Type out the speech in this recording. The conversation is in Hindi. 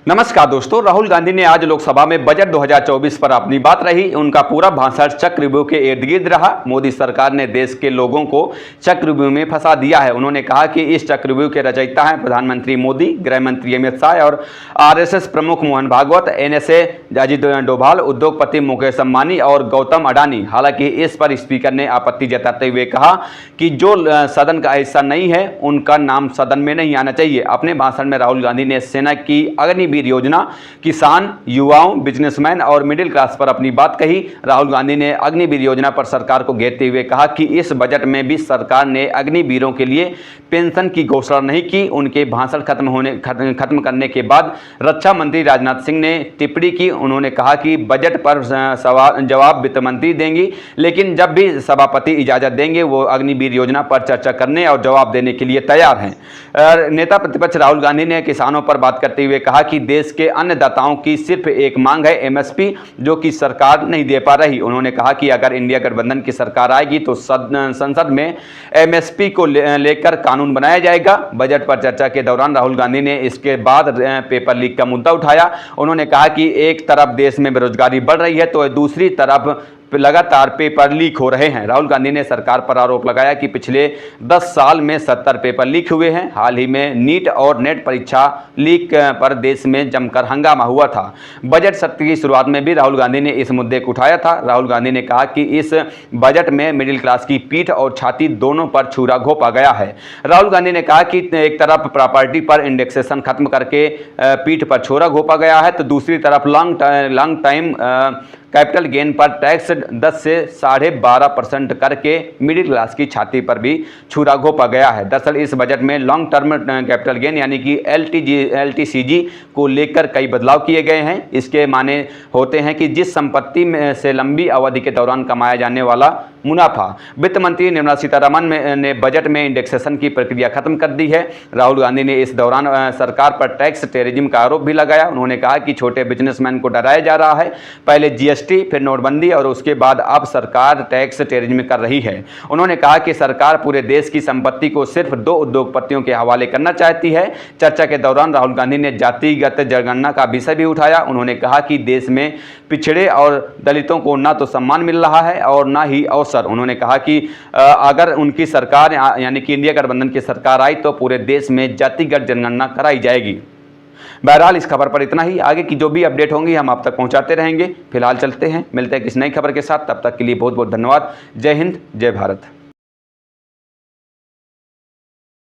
नमस्कार दोस्तों, राहुल गांधी ने आज लोकसभा में बजट 2024 पर अपनी बात रही। उनका पूरा भाषण चक्रव्यूह के इर्द गिर्द रहा। मोदी सरकार ने देश के लोगों को चक्रव्यूह में फंसा दिया है। उन्होंने कहा कि इस चक्रव्यूह के रचयिता हैं प्रधानमंत्री मोदी, गृह मंत्री अमित शाह और आरएसएस प्रमुख मोहन भागवत, एनएसए अजित डोभाल, उद्योगपति मुकेश अंबानी और गौतम अडानी। हालांकि इस पर स्पीकर ने आपत्ति जताते हुए कहा कि जो सदन का हिस्सा नहीं है उनका नाम सदन में नहीं आना चाहिए। अपने भाषण में राहुल गांधी ने सेना की अग्निवीर योजना, किसान, युवाओं, बिजनेसमैन और मिडिल क्लास पर अपनी बात कही। राहुल गांधी ने अग्निवीर योजना पर सरकार को घेरते हुए कहा कि इस बजट में भी सरकार ने अग्निवीरों के लिए पेंशन की घोषणा नहीं की। उनके भाषण खत्म करने के बाद रक्षा मंत्री राजनाथ सिंह ने टिप्पणी की। उन्होंने कहा कि बजट पर जवाब वित्त मंत्री देंगी, लेकिन जब भी सभापति इजाजत देंगे वो अग्निवीर योजना पर चर्चा करने और जवाब देने के लिए तैयार हैं। नेता प्रतिपक्ष राहुल गांधी ने किसानों पर बात करते हुए कहा कि देश के अन्नदाताओं की सिर्फ एक मांग है, एमएसपी, जो कि सरकार नहीं दे पा रही। उन्होंने कहा कि अगर इंडिया गठबंधन की सरकार आएगी तो संसद में एमएसपी को लेकर कानून बनाया जाएगा। बजट पर चर्चा के दौरान राहुल गांधी ने इसके बाद पेपर लीक का मुद्दा उठाया। उन्होंने कहा कि एक तरफ देश में बेरोजगारी बढ़ रही है तो दूसरी तरफ लगातार पेपर लीक हो रहे हैं। राहुल गांधी ने सरकार पर आरोप लगाया कि पिछले 10 साल में 70 पेपर लीक हुए हैं। हाल ही में नीट और नेट परीक्षा लीक पर देश में जमकर हंगामा हुआ था। बजट सत्र की शुरुआत में भी राहुल गांधी ने इस मुद्दे को उठाया था। राहुल गांधी ने कहा कि इस बजट में मिडिल क्लास की पीठ और छाती दोनों पर छुरा घोंपा गया है। राहुल गांधी ने कहा कि एक तरफ प्रॉपर्टी पर इंडेक्सेशन खत्म करके पीठ पर छुरा घोंपा गया है तो दूसरी तरफ लॉन्ग टाइम कैपिटल गेन पर टैक्स 10 से 12.5% करके मिडिल क्लास की छाती पर भी छुरा घोंपा गया है। दरअसल इस बजट में लॉन्ग टर्म कैपिटल गेन यानी कि एलटीसीजी को लेकर कई बदलाव किए गए हैं। इसके माने होते हैं कि जिस संपत्ति में से लंबी अवधि के दौरान कमाया जाने वाला मुनाफा। वित्त मंत्री निर्मला सीतारमण ने बजट में इंडेक्सेशन की प्रक्रिया खत्म कर दी है। राहुल गांधी ने इस दौरान सरकार पर टैक्स टेररिज्म का आरोप भी लगाया। उन्होंने कहा कि छोटे बिजनेसमैन को डराया जा रहा है। पहले जीएसटी, फिर नोटबंदी और उसके बाद अब सरकार टैक्स टेररिज्म कर रही है। उन्होंने कहा कि सरकार पूरे देश की संपत्ति को सिर्फ 2 उद्योगपतियों के हवाले करना चाहती है। चर्चा के दौरान राहुल गांधी ने जातिगत जनगणना का विषय भी उठाया। उन्होंने कहा कि देश में पिछड़े और दलितों को ना तो सम्मान मिल रहा है और ना ही अवसर। उन्होंने कहा कि अगर उनकी सरकार यानी कि इंडिया गठबंधन की सरकार आई तो पूरे देश में जातिगत जनगणना कराई जाएगी। बहरहाल इस खबर पर इतना ही। आगे की जो भी अपडेट होंगी हम आप तक पहुंचाते रहेंगे। फिलहाल चलते हैं, मिलते हैं किसी नई खबर के साथ। तब तक के लिए बहुत बहुत धन्यवाद। जय हिंद, जय भारत।